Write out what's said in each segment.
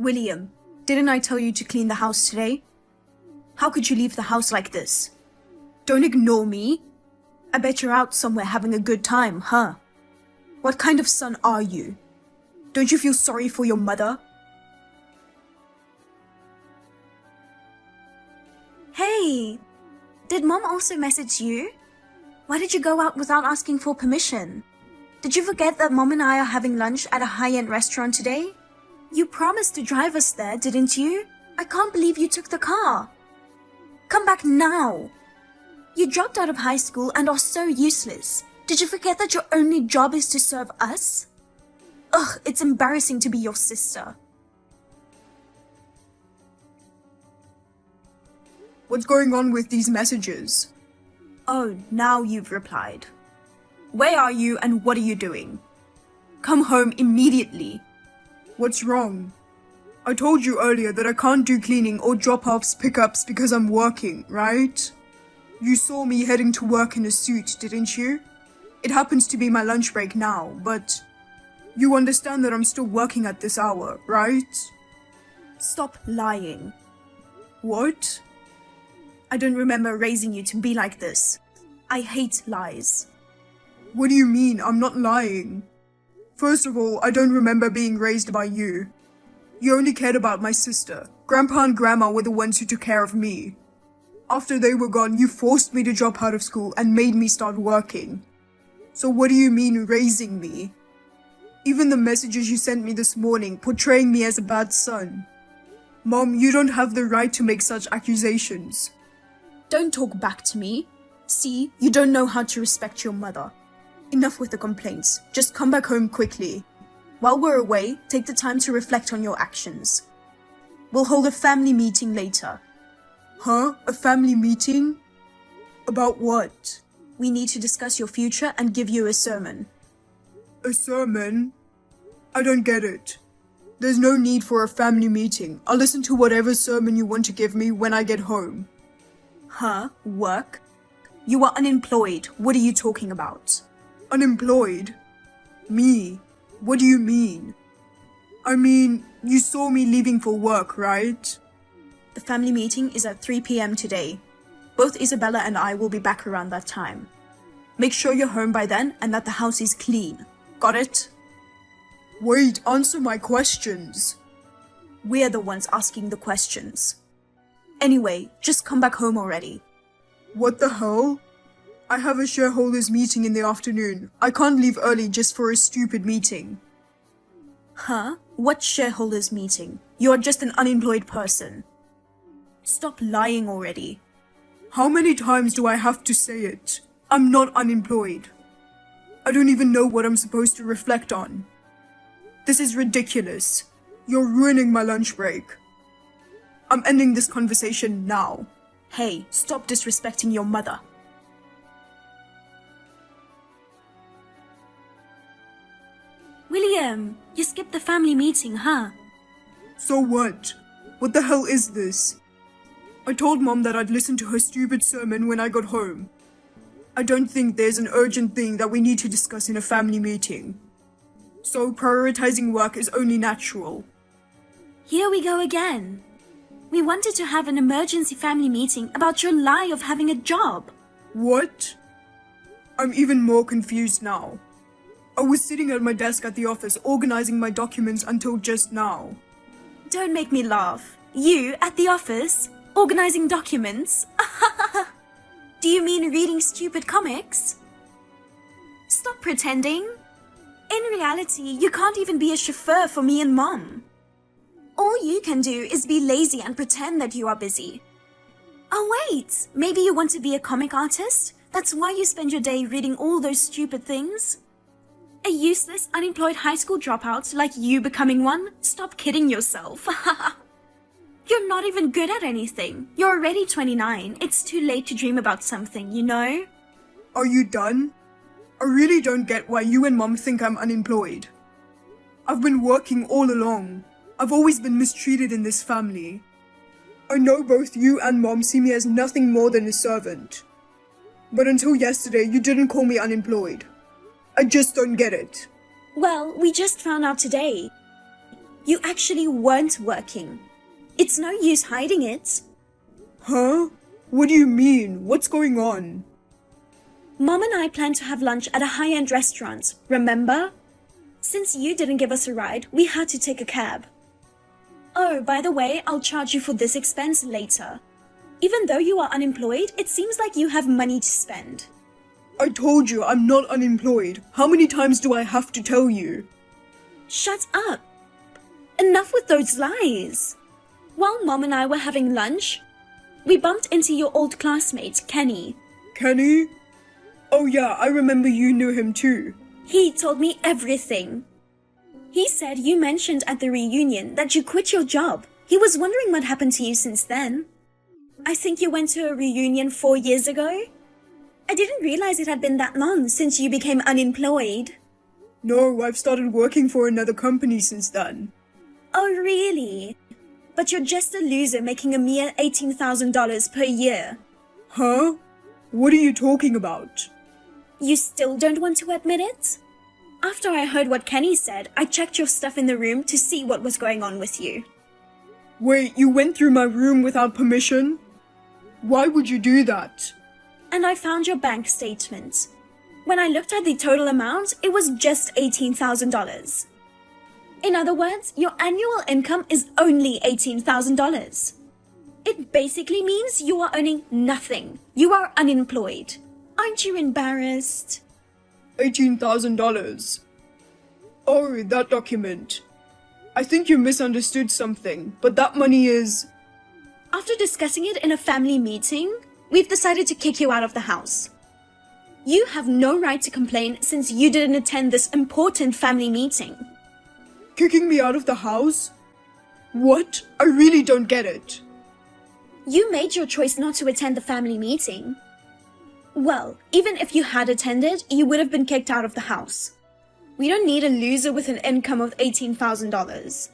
William, didn't I tell you to clean the house today? How could you leave the house like this? Don't ignore me. I bet you're out somewhere having a good time, huh? What kind of son are you? Don't you feel sorry for your mother? Hey, did Mom also message you? Why did you go out without asking for permission? Did you forget that Mom and I are having lunch at a high-end restaurant today? You promised to drive us there, didn't you? I can't believe you took the car. Come back now. You dropped out of high school and are so useless. Did you forget that your only job is to serve us? Ugh, it's embarrassing to be your sister. What's going on with these messages? Oh, now you've replied. Where are you and what are you doing? Come home immediately. What's wrong? I told you earlier that I can't do cleaning or drop-offs, pickups because I'm working, right? You saw me heading to work in a suit, didn't you? It happens to be my lunch break now, but you understand that I'm still working at this hour, right? Stop lying. What? I don't remember raising you to be like this. I hate lies. What do you mean? I'm not lying. First of all, I don't remember being raised by you. You only cared about my sister. Grandpa and Grandma were the ones who took care of me. After they were gone, you forced me to drop out of school and made me start working. So what do you mean raising me? Even the messages you sent me this morning portraying me as a bad son. Mom, you don't have the right to make such accusations. Don't talk back to me. See, you don't know how to respect your mother. Enough with the complaints. Just come back home quickly. While we're away, take the time to reflect on your actions. We'll hold a family meeting later. Huh? A family meeting? About what? We need to discuss your future and give you a sermon. A sermon? I don't get it. There's no need for a family meeting. I'll listen to whatever sermon you want to give me when I get home. Huh? Work? You are unemployed. What are you talking about? Unemployed? Me? What do you mean? I mean, you saw me leaving for work, right? The family meeting is at 3 p.m. today. Both Isabella and I will be back around that time. Make sure you're home by then and that the house is clean. Got it? Wait, answer my questions. We're the ones asking the questions. Anyway, just come back home already. What the hell? I have a shareholders meeting in the afternoon. I can't leave early just for a stupid meeting. Huh? What shareholders meeting? You're just an unemployed person. Stop lying already. How many times do I have to say it? I'm not unemployed. I don't even know what I'm supposed to reflect on. This is ridiculous. You're ruining my lunch break. I'm ending this conversation now. Hey, stop disrespecting your mother. William, you skipped the family meeting, huh? So what? What the hell is this? I told Mom that I'd listen to her stupid sermon when I got home. I don't think there's an urgent thing that we need to discuss in a family meeting. So prioritizing work is only natural. Here we go again. We wanted to have an emergency family meeting about your lie of having a job. What? I'm even more confused now. I was sitting at my desk at the office organizing my documents until just now. Don't make me laugh. You, at the office, organizing documents? Do you mean reading stupid comics? Stop pretending. In reality, you can't even be a chauffeur for me and Mom. All you can do is be lazy and pretend that you are busy. Oh wait, maybe you want to be a comic artist? That's why you spend your day reading all those stupid things? A useless, unemployed high school dropout like you becoming one? Stop kidding yourself. You're not even good at anything. You're already 29. It's too late to dream about something, you know? Are you done? I really don't get why you and Mom think I'm unemployed. I've been working all along. I've always been mistreated in this family. I know both you and Mom see me as nothing more than a servant. But until yesterday, you didn't call me unemployed. I just don't get it. Well, we just found out today. You actually weren't working. It's no use hiding it. Huh? What do you mean? What's going on? Mom and I planned to have lunch at a high-end restaurant, remember? Since you didn't give us a ride, we had to take a cab. Oh, by the way, I'll charge you for this expense later. Even though you are unemployed, it seems like you have money to spend. I told you I'm not unemployed. How many times do I have to tell you? Shut up. Enough with those lies. While Mom and I were having lunch, we bumped into your old classmate, Kenny. Kenny? Oh yeah, I remember you knew him too. He told me everything. He said you mentioned at the reunion that you quit your job. He was wondering what happened to you since then. I think you went to a reunion 4 years ago. I didn't realize it had been that long since you became unemployed. No, I've started working for another company since then. Oh, really? But you're just a loser making a mere $18,000 per year. Huh? What are you talking about? You still don't want to admit it? After I heard what Kenny said, I checked your stuff in the room to see what was going on with you. Wait, you went through my room without permission? Why would you do that? And I found your bank statement. When I looked at the total amount, it was just $18,000. In other words, your annual income is only $18,000. It basically means you are earning nothing. You are unemployed. Aren't you embarrassed? $18,000. Oh, that document. I think you misunderstood something, but that money is... After discussing it in a family meeting, we've decided to kick you out of the house. You have no right to complain since you didn't attend this important family meeting. Kicking me out of the house? What? I really don't get it. You made your choice not to attend the family meeting. Well, even if you had attended, you would have been kicked out of the house. We don't need a loser with an income of $18,000.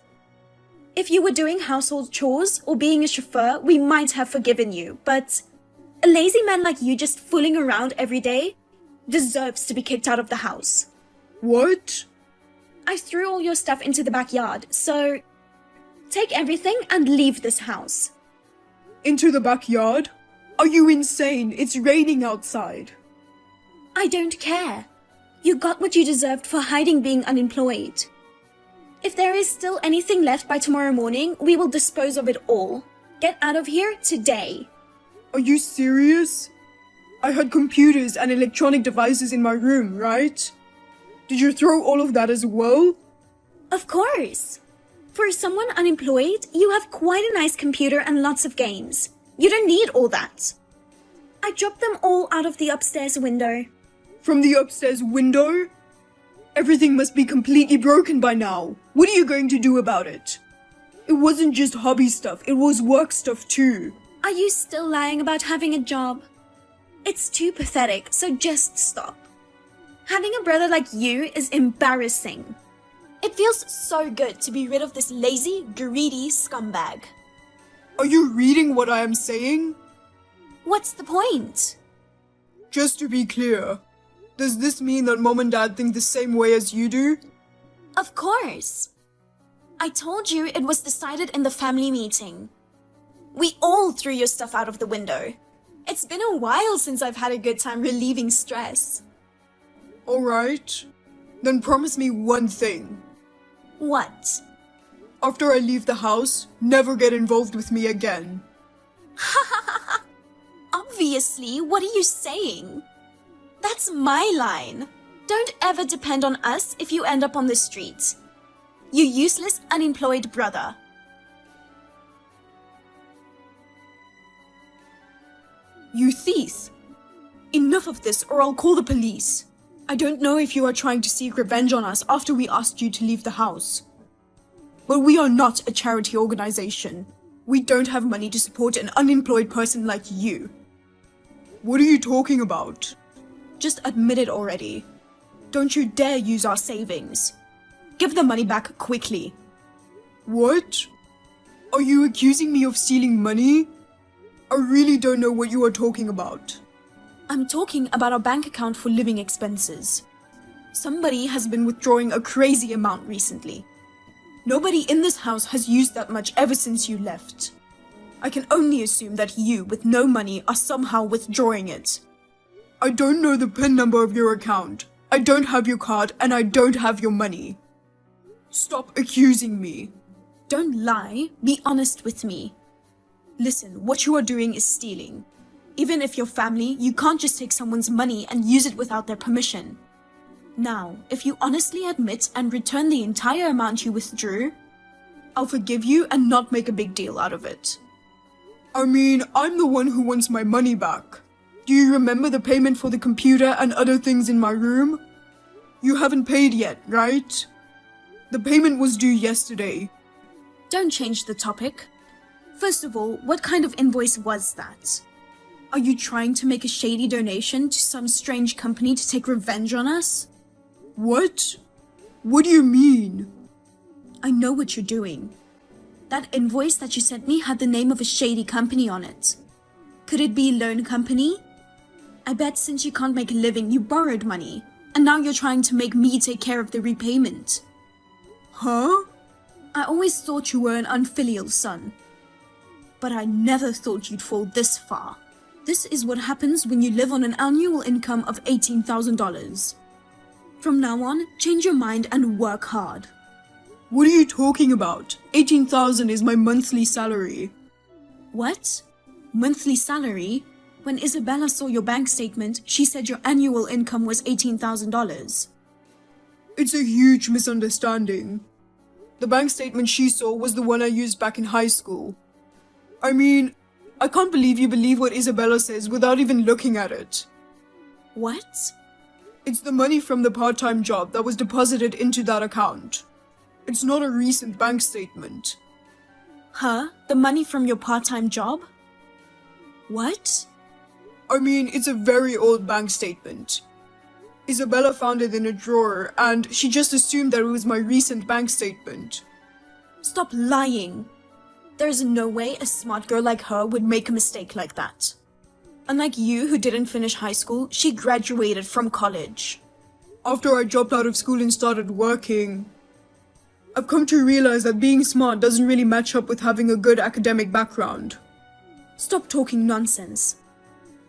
If you were doing household chores or being a chauffeur, we might have forgiven you, but a lazy man like you just fooling around every day deserves to be kicked out of the house. What? I threw all your stuff into the backyard, so take everything and leave this house. Into the backyard? Are you insane? It's raining outside. I don't care. You got what you deserved for hiding being unemployed. If there is still anything left by tomorrow morning, we will dispose of it all. Get out of here today. Are you serious? I had computers and electronic devices in my room, right? Did you throw all of that as well? Of course. For someone unemployed, you have quite a nice computer and lots of games. You don't need all that. I dropped them all out of the upstairs window. From the upstairs window? Everything must be completely broken by now. What are you going to do about it? It wasn't just hobby stuff, it was work stuff too. Are you still lying about having a job? It's too pathetic, so just stop. Having a brother like you is embarrassing. It feels so good to be rid of this lazy, greedy scumbag. Are you reading what I am saying? What's the point? Just to be clear, does this mean that Mom and Dad think the same way as you do? Of course. I told you it was decided in the family meeting. We all threw your stuff out of the window. It's been a while since I've had a good time relieving stress. Alright, then promise me one thing. What? After I leave the house, never get involved with me again. Obviously, what are you saying? That's my line. Don't ever depend on us if you end up on the street. You useless, unemployed brother. You thief! Enough of this or I'll call the police. I don't know if you are trying to seek revenge on us after we asked you to leave the house. But we are not a charity organization. We don't have money to support an unemployed person like you. What are you talking about? Just admit it already. Don't you dare use our savings. Give the money back quickly. What? Are you accusing me of stealing money? I really don't know what you are talking about. I'm talking about our bank account for living expenses. Somebody has been withdrawing a crazy amount recently. Nobody in this house has used that much ever since you left. I can only assume that you, with no money, are somehow withdrawing it. I don't know the PIN number of your account. I don't have your card and I don't have your money. Stop accusing me. Don't lie, be honest with me. Listen, what you are doing is stealing. Even if you're family, you can't just take someone's money and use it without their permission. Now, if you honestly admit and return the entire amount you withdrew, I'll forgive you and not make a big deal out of it. I mean, I'm the one who wants my money back. Do you remember the payment for the computer and other things in my room? You haven't paid yet, right? The payment was due yesterday. Don't change the topic. First of all, what kind of invoice was that? Are you trying to make a shady donation to some strange company to take revenge on us? What? What do you mean? I know what you're doing. That invoice that you sent me had the name of a shady company on it. Could it be a loan company? I bet since you can't make a living, you borrowed money, and now you're trying to make me take care of the repayment. Huh? I always thought you were an unfilial son. But I never thought you'd fall this far. This is what happens when you live on an annual income of $18,000. From now on, change your mind and work hard. What are you talking about? 18,000 is my monthly salary. What? Monthly salary? When Isabella saw your bank statement, she said your annual income was $18,000. It's a huge misunderstanding. The bank statement she saw was the one I used back in high school. I mean, I can't believe you believe what Isabella says without even looking at it. What? It's the money from the part-time job that was deposited into that account. It's not a recent bank statement. Huh? The money from your part-time job? What? I mean, it's a very old bank statement. Isabella found it in a drawer and she just assumed that it was my recent bank statement. Stop lying. There's no way a smart girl like her would make a mistake like that. Unlike you, who didn't finish high school, she graduated from college. After I dropped out of school and started working, I've come to realize that being smart doesn't really match up with having a good academic background. Stop talking nonsense.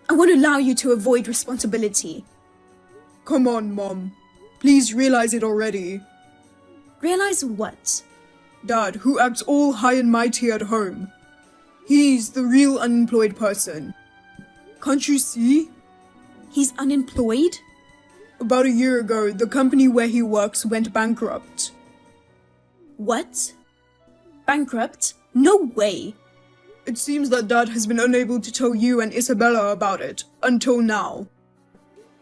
I won't allow you to avoid responsibility. Come on, Mom. Please realize it already. Realize what? Dad, who acts all high and mighty at home. He's the real unemployed person. Can't you see? He's unemployed? About a year ago, the company where he works went bankrupt. What? Bankrupt? No way! It seems that Dad has been unable to tell you and Isabella about it, until now.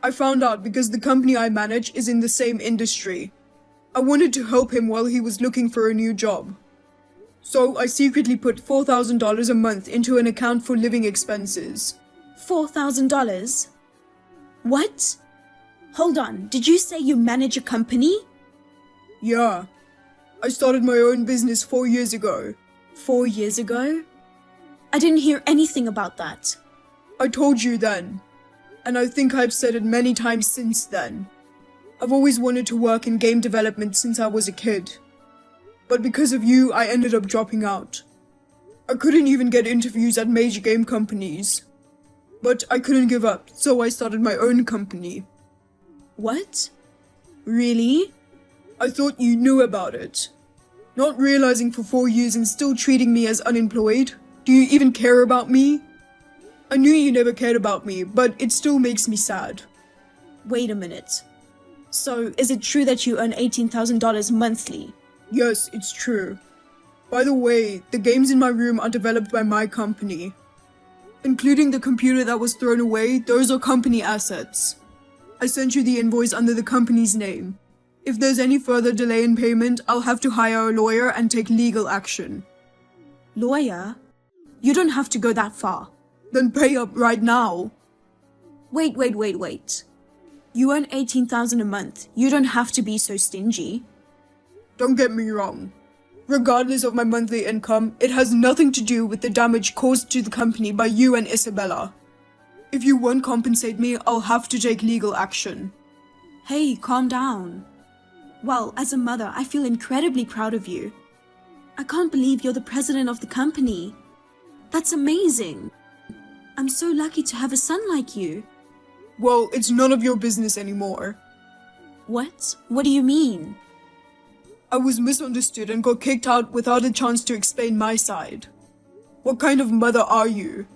I found out because the company I manage is in the same industry. I wanted to help him while he was looking for a new job. So I secretly put $4,000 a month into an account for living expenses. $4,000? What? Hold on, did you say you manage a company? Yeah. I started my own business 4 years ago. 4 years ago? I didn't hear anything about that. I told you then. And I think I've said it many times since then. I've always wanted to work in game development since I was a kid. But because of you, I ended up dropping out. I couldn't even get interviews at major game companies. But I couldn't give up, so I started my own company. What? Really? I thought you knew about it. Not realizing for 4 years and still treating me as unemployed. Do you even care about me? I knew you never cared about me, but it still makes me sad. Wait a minute. So, is it true that you earn $18,000 monthly? Yes, it's true. By the way, the games in my room are developed by my company. Including the computer that was thrown away, those are company assets. I sent you the invoice under the company's name. If there's any further delay in payment, I'll have to hire a lawyer and take legal action. Lawyer? You don't have to go that far. Then pay up right now. Wait. You earn $18,000 a month. You don't have to be so stingy. Don't get me wrong. Regardless of my monthly income, it has nothing to do with the damage caused to the company by you and Isabella. If you won't compensate me, I'll have to take legal action. Hey, calm down. Well, as a mother, I feel incredibly proud of you. I can't believe you're the president of the company. That's amazing. I'm so lucky to have a son like you. Well, it's none of your business anymore. What? What do you mean? I was misunderstood and got kicked out without a chance to explain my side. What kind of mother are you?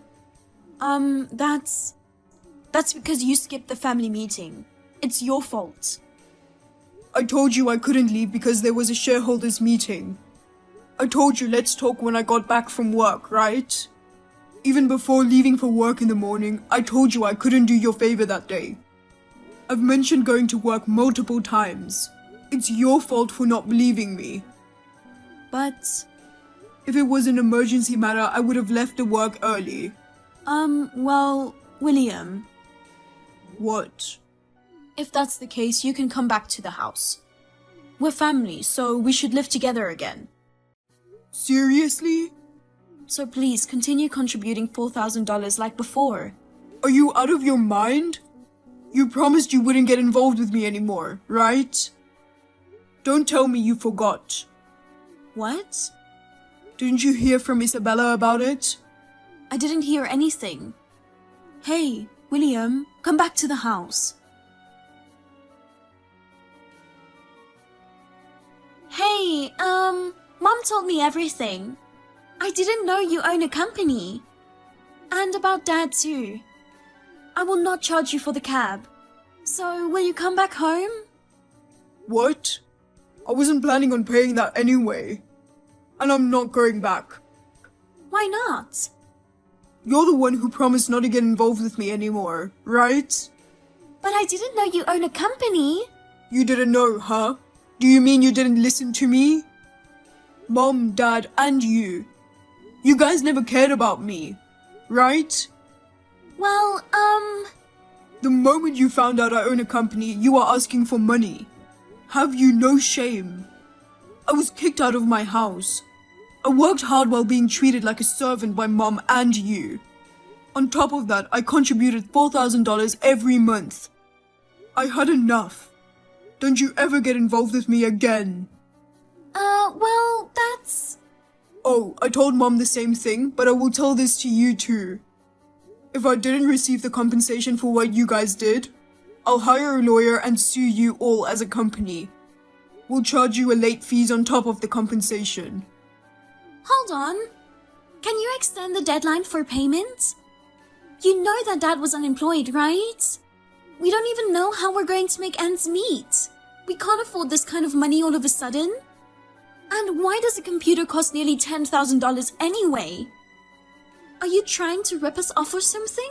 That's because you skipped the family meeting. It's your fault. I told you I couldn't leave because there was a shareholders meeting. I told you let's talk when I got back from work, right? Even before leaving for work in the morning, I told you I couldn't do your favor that day. I've mentioned going to work multiple times. It's your fault for not believing me. But, If it was an emergency matter, I would have left the work early. well, William, What? if that's the case, you can come back to the house. We're family, so we should live together again. Seriously? So please continue contributing $4,000 like before. Are you out of your mind? You promised you wouldn't get involved with me anymore, right? Don't tell me you forgot. What? Didn't you hear from Isabella about it? I didn't hear anything. Hey, William, come back to the house. Hey, Mom told me everything. I didn't know you own a company. And about Dad too. I will not charge you for the cab. So, will you come back home? What? I wasn't planning on paying that anyway. And I'm not going back. Why not? You're the one who promised not to get involved with me anymore, right? But I didn't know you own a company. You didn't know, huh? Do you mean you didn't listen to me? Mom, Dad, and you. You guys never cared about me, right? Well, The moment you found out I own a company, you are asking for money. Have you no shame? I was kicked out of my house. I worked hard while being treated like a servant by Mom and you. On top of that, I contributed $4,000 every month. I had enough. Don't you ever get involved with me again. well, that's... Oh, I told Mom the same thing, but I will tell this to you too. If I didn't receive the compensation for what you guys did, I'll hire a lawyer and sue you all as a company. We'll charge you a late fees on top of the compensation. Hold on. Can you extend the deadline for payment? You know that Dad was unemployed, right? We don't even know how we're going to make ends meet. We can't afford this kind of money all of a sudden. And why does a computer cost nearly $10,000 anyway? Are you trying to rip us off or something?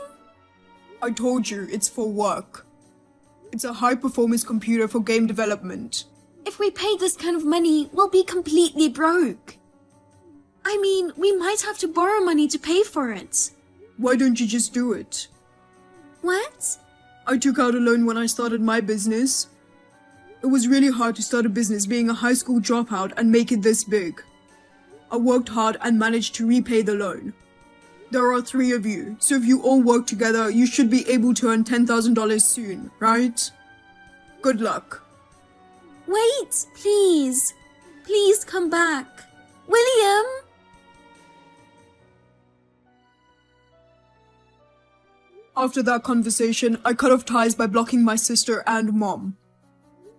I told you, it's for work. It's a high-performance computer for game development. If we pay this kind of money, we'll be completely broke. I mean, we might have to borrow money to pay for it. Why don't you just do it? What? I took out a loan when I started my business. It was really hard to start a business being a high school dropout and make it this big. I worked hard and managed to repay the loan. There are 3 of you, so if you all work together, you should be able to earn $10,000 soon, right? Good luck. Wait, please. Please come back. William! After that conversation, I cut off ties by blocking my sister and Mom.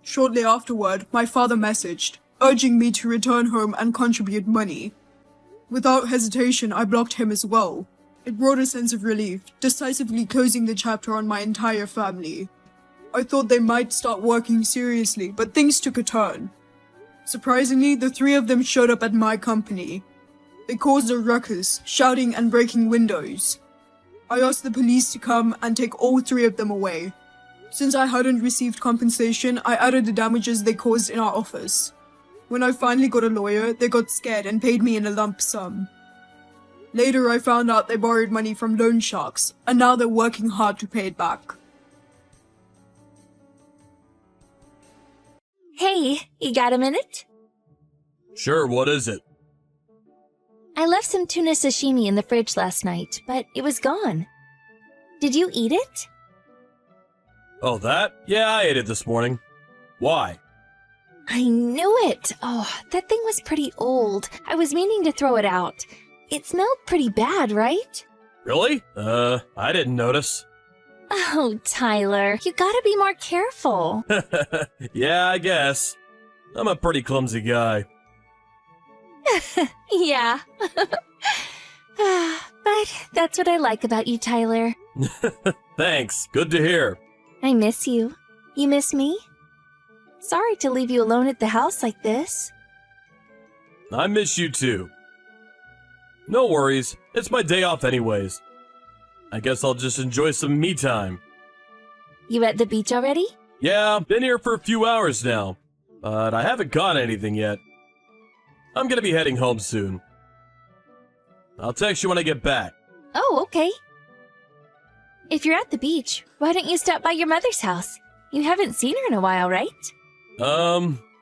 Shortly afterward, my father messaged, urging me to return home and contribute money. Without hesitation, I blocked him as well. It brought a sense of relief, decisively closing the chapter on my entire family. I thought they might start working seriously, but things took a turn. Surprisingly, the 3 of them showed up at my company. They caused a ruckus, shouting and breaking windows. I asked the police to come and take all 3 of them away. Since I hadn't received compensation, I added the damages they caused in our office. When I finally got a lawyer, they got scared and paid me in a lump sum. Later, I found out they borrowed money from loan sharks, and now they're working hard to pay it back. Hey, you got a minute? Sure, what is it? I left some tuna sashimi in the fridge last night, but it was gone. Did you eat it? Oh, that? Yeah, I ate it this morning. Why? I knew it! Oh, that thing was pretty old. I was meaning to throw it out. It smelled pretty bad, right? Really? I didn't notice. Oh, Tyler, you gotta be more careful. Yeah, I guess. I'm a pretty clumsy guy. Yeah. But that's what I like about you, Tyler. Thanks. Good to hear. I miss you. You miss me? Sorry to leave you alone at the house like this. I miss you too. No worries. It's my day off anyways. I guess I'll just enjoy some me time. You at the beach already? Yeah, been here for a few hours now, but I haven't got anything yet. I'm gonna be heading home soon. I'll text you when I get back. Oh, okay. If you're at the beach, why don't you stop by your mother's house? You haven't seen her in a while, right?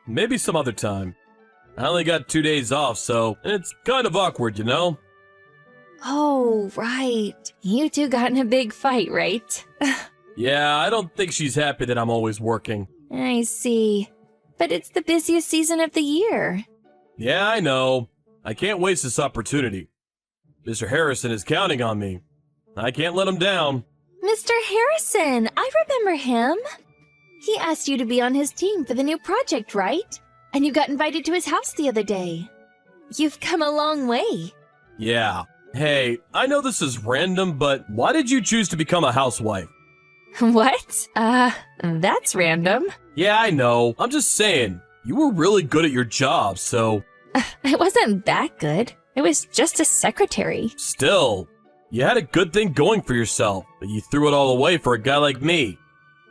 Maybe some other time. I only got 2 days off, so it's kind of awkward, you know? Oh, right. You two got in a big fight, right? Yeah, I don't think she's happy that I'm always working. I see. But it's the busiest season of the year. Yeah, I know. I can't waste this opportunity. Mr. Harrison is counting on me. I can't let him down. Mr. Harrison, I remember him. He asked you to be on his team for the new project, right? And you got invited to his house the other day. You've come a long way. Yeah. Hey, I know this is random, but why did you choose to become a housewife? What? That's random. Yeah, I know. I'm just saying, you were really good at your job, so... I wasn't that good. I was just a secretary. Still, you had a good thing going for yourself, but you threw it all away for a guy like me.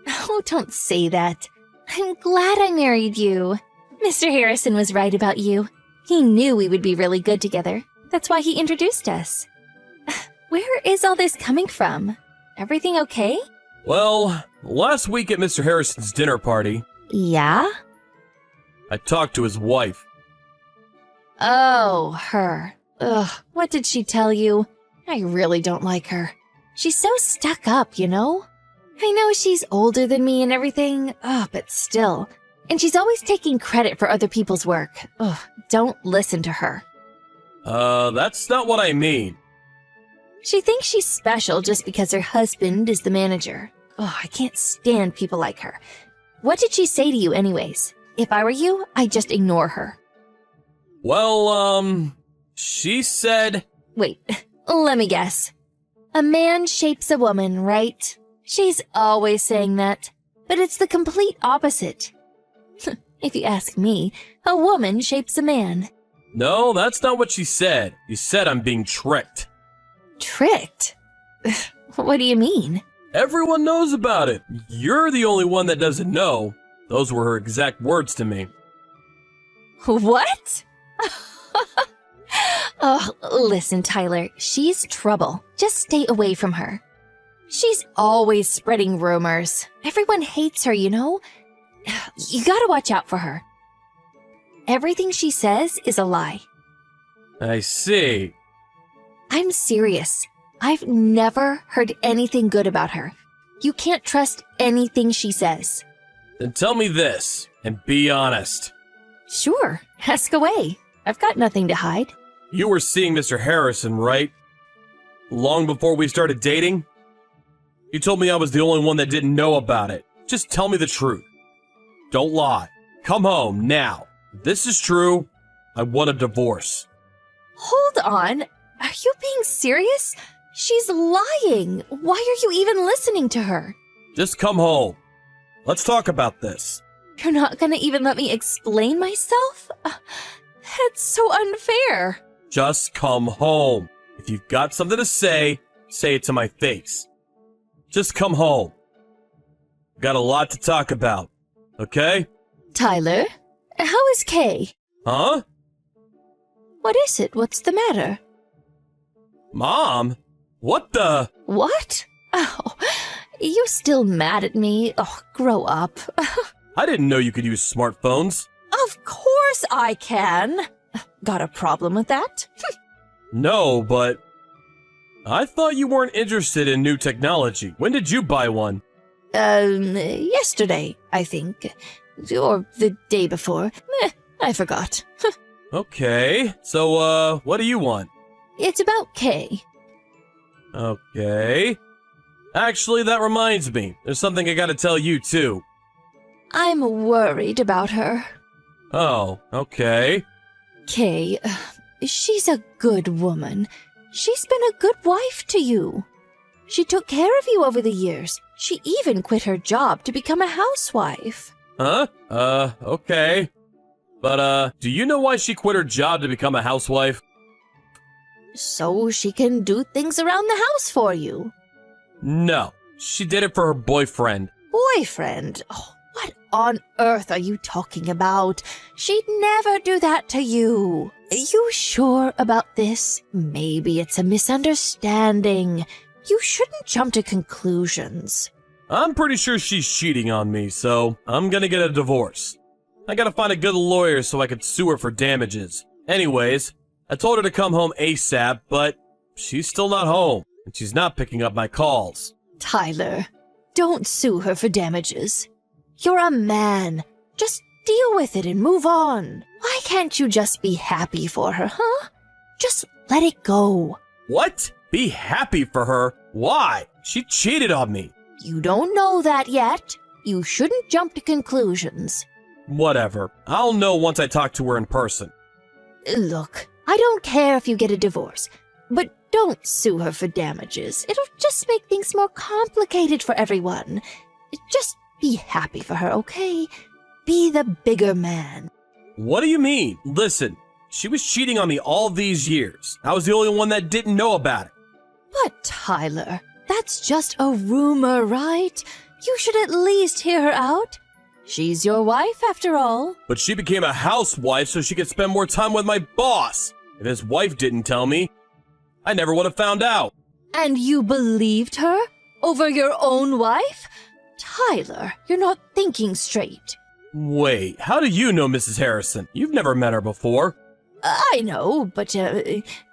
Oh, don't say that. I'm glad I married you. Mr. Harrison was right about you. He knew we would be really good together. That's why he introduced us. Where is all this coming from? Everything okay? Well, last week at Mr. Harrison's dinner party, Yeah? I talked to his wife. Oh, her. Ugh, what did she tell you? I really don't like her. She's so stuck up, you know? I know she's older than me and everything, but still. And she's always taking credit for other people's work. Ugh, don't listen to her. That's not what I mean. She thinks she's special just because her husband is the manager. Oh, I can't stand people like her. What did she say to you anyways? If I were you, I'd just ignore her. Well, she said... Wait, let me guess. A man shapes a woman, right? She's always saying that, but it's the complete opposite. If you ask me, a woman shapes a man. No, that's not what she said. You said I'm being tricked. Tricked? What do you mean? Everyone knows about it. You're the only one that doesn't know. Those were her exact words to me. What? Oh, listen, Tyler, she's trouble. Just stay away from her. She's always spreading rumors. Everyone hates her, you know? You gotta watch out for her. Everything she says is a lie. I see. I'm serious. I've never heard anything good about her. You can't trust anything she says. Then tell me this, and be honest. Sure, ask away. I've got nothing to hide. You were seeing Mr. Harrison, right? Long before we started dating? You told me I was the only one that didn't know about it. Just tell me the truth. Don't lie. Come home, now. If this is true, I want a divorce. Hold on. Are you being serious? She's lying. Why are you even listening to her? Just come home. Let's talk about this. You're not gonna even let me explain myself? That's so unfair. Just come home. If you've got something to say it to my face. Just come home. Got a lot to talk about, okay? Tyler, how is Kay? Huh? What is it? What's the matter? Mom? What the? What? Oh, you still mad at me? Oh, grow up. I didn't know you could use smartphones. Of course I can. Got a problem with that? No, but I thought you weren't interested in new technology. When did you buy one? Yesterday, I think. Or the day before. I forgot. Okay, so, what do you want? It's about Kay. Okay. Actually, that reminds me. There's something I gotta tell you, too. I'm worried about her. Oh, okay. Kay, she's a good woman. She's been a good wife to you. She took care of you over the years. She even quit her job to become a housewife. Huh? Okay. But, do you know why she quit her job to become a housewife? So she can do things around the house for you. No. She did it for her boyfriend. Boyfriend? Oh, what on earth are you talking about? She'd never do that to you. You sure about this? Maybe it's a misunderstanding. You shouldn't jump to conclusions. I'm pretty sure she's cheating on me, so I'm gonna get a divorce. I gotta find a good lawyer so I could sue her for damages. Anyways, I told her to come home ASAP, but she's still not home, and she's not picking up my calls. Tyler, don't sue her for damages. You're a man. Just deal with it and move on. Why can't you just be happy for her, huh? Just let it go. What? Be happy for her? Why? She cheated on me. You don't know that yet. You shouldn't jump to conclusions. Whatever. I'll know once I talk to her in person. Look, I don't care if you get a divorce, but don't sue her for damages. It'll just make things more complicated for everyone. Just be happy for her, okay? Be the bigger man. What do you mean? Listen, she was cheating on me all these years. I was the only one that didn't know about it. But Tyler, that's just a rumor, right? You should at least hear her out. She's your wife, after all. But she became a housewife so she could spend more time with my boss. If his wife didn't tell me, I never would have found out. And you believed her? Over your own wife? Tyler, you're not thinking straight. Wait, how do you know Mrs. Harrison? You've never met her before. I know, but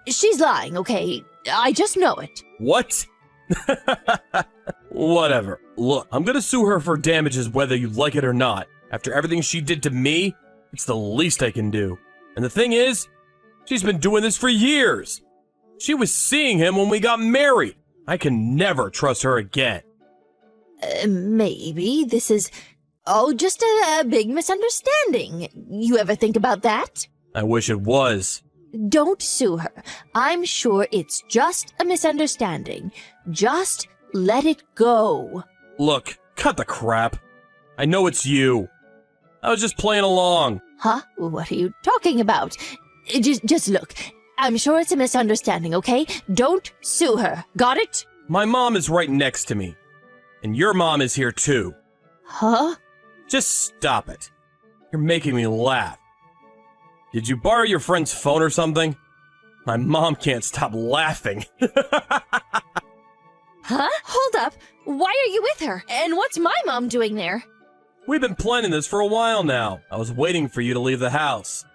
she's lying, okay? I just know it. What? Whatever. Look, I'm gonna sue her for damages whether you like it or not. After everything she did to me, it's the least I can do. And the thing is, she's been doing this for years. She was seeing him when we got married. I can never trust her again. Maybe this is just a big misunderstanding. You ever think about that? I wish it was. Don't sue her. I'm sure it's just a misunderstanding. Just let it go. Look, cut the crap. I know it's you. I was just playing along. Huh? What are you talking about? Just look. I'm sure it's a misunderstanding, okay? Don't sue her. Got it? My mom is right next to me. And your mom is here too. Huh? Just stop it. You're making me laugh. Did you borrow your friend's phone or something? My mom can't stop laughing. Huh? Hold up. Why are you with her? And what's my mom doing there? We've been planning this for a while now. I was waiting for you to leave the house.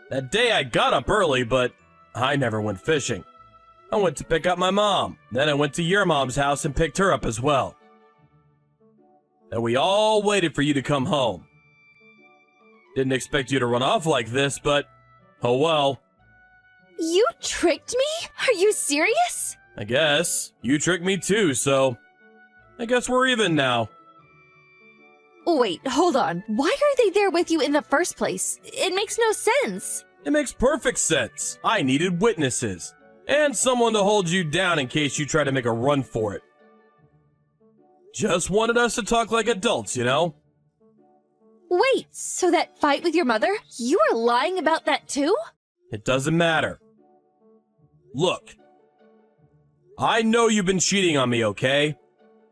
That day I got up early, but I never went fishing. I went to pick up my mom. Then I went to your mom's house and picked her up as well. And we all waited for you to come home. Didn't expect you to run off like this, but oh well. You tricked me? Are you serious? I guess. You tricked me too, so I guess we're even now. Wait, hold on. Why are they there with you in the first place? It makes no sense. It makes perfect sense. I needed witnesses. And someone to hold you down in case you try to make a run for it. Just wanted us to talk like adults, you know? Wait, so that fight with your mother? You were lying about that too? It doesn't matter. Look. I know you've been cheating on me, okay?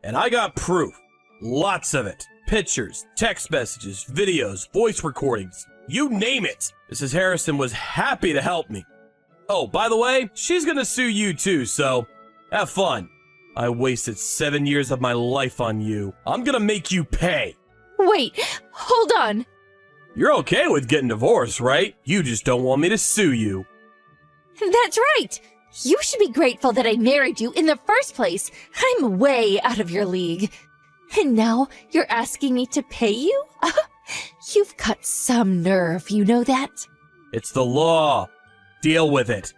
And I got proof. Lots of it. Pictures, text messages, videos, voice recordings. You name it. Mrs. Harrison was happy to help me. Oh, by the way, she's gonna sue you too, so have fun. I wasted 7 years of my life on you. I'm gonna make you pay. Wait, hold on. You're okay with getting divorced, right? You just don't want me to sue you. That's right. You should be grateful that I married you in the first place. I'm way out of your league. And now you're asking me to pay you? You've got some nerve, you know that? It's the law. Deal with it.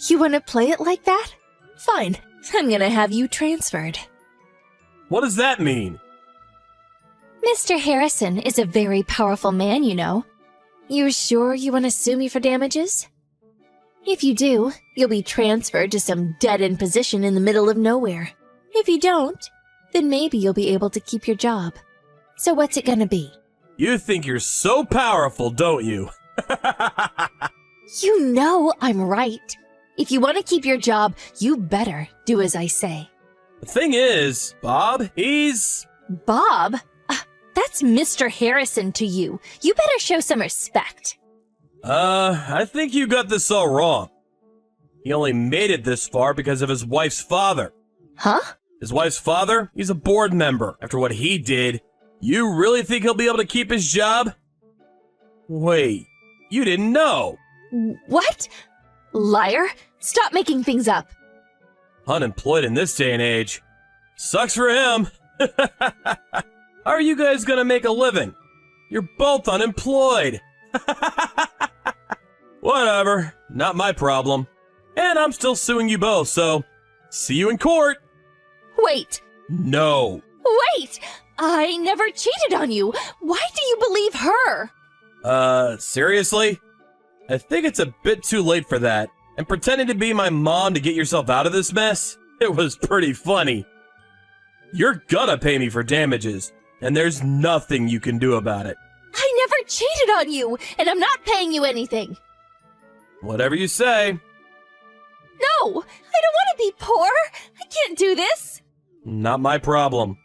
You want to play it like that? Fine, I'm gonna have you transferred. What does that mean? Mr. Harrison is a very powerful man, you know. You sure you want to sue me for damages? If you do, you'll be transferred to some dead-end position in the middle of nowhere. If you don't, then maybe you'll be able to keep your job. So what's it gonna be? You think you're so powerful, don't you? You know I'm right. If you want to keep your job, you better do as I say. The thing is, Bob, he's... Bob? That's Mr. Harrison to you. You better show some respect. I think you got this all wrong. He only made it this far because of his wife's father. Huh? His wife's father? He's a board member. After what he did, you really think he'll be able to keep his job? Wait, you didn't know. What? Liar! Stop making things up. Unemployed in this day and age. Sucks for him. How are you guys gonna make a living? You're both unemployed. Whatever, not my problem. And I'm still suing you both, so see you in court. Wait! No. Wait! I never cheated on you. Why do you believe her? Seriously? I think it's a bit too late for that. And pretending to be my mom to get yourself out of this mess? It was pretty funny. You're gonna pay me for damages, and there's nothing you can do about it. I never cheated on you, and I'm not paying you anything. Whatever you say. No! I don't want to be poor! I can't do this! Not my problem.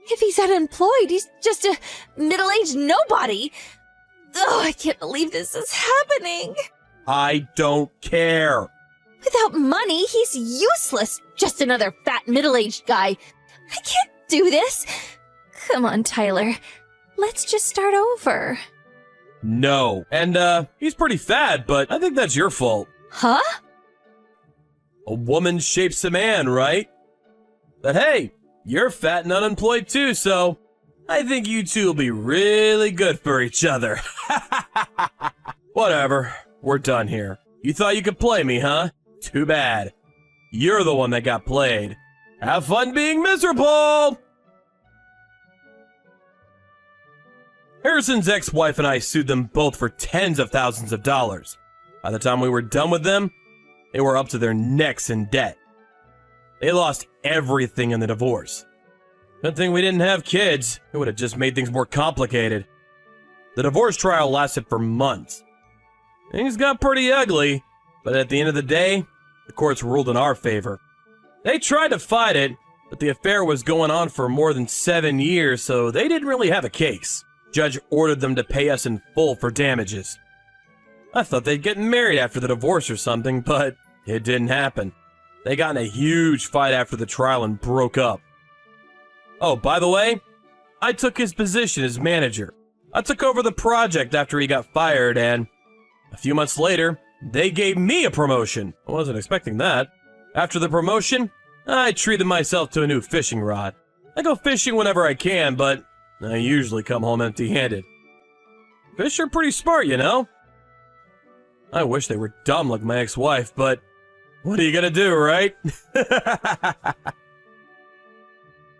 If he's unemployed, he's just a middle-aged nobody. Oh, I can't believe this is happening. I don't care. Without money, he's useless. Just another fat middle-aged guy. I can't do this. Come on, Tyler. Let's just start over. No. And, he's pretty fat, but I think that's your fault. Huh? A woman shapes a man, right? But hey, you're fat and unemployed too, so I think you two will be really good for each other. Whatever. We're done here. You thought you could play me, huh? Too bad. You're the one that got played. Have fun being miserable! Harrison's ex-wife and I sued them both for tens of thousands of dollars. By the time we were done with them, they were up to their necks in debt. They lost everything in the divorce. Good thing we didn't have kids. It would have just made things more complicated. The divorce trial lasted for months. Things got pretty ugly, but at the end of the day, the courts ruled in our favor. They tried to fight it, but the affair was going on for more than 7 years, so they didn't really have a case. Judge ordered them to pay us in full for damages. I thought they'd get married after the divorce or something, but it didn't happen. They got in a huge fight after the trial and broke up. Oh, by the way, I took his position as manager. I took over the project after he got fired, and a few months later, they gave me a promotion. I wasn't expecting that. After the promotion, I treated myself to a new fishing rod. I go fishing whenever I can, but I usually come home empty-handed. Fish are pretty smart, you know? I wish they were dumb like my ex-wife, but what are you gonna do, right?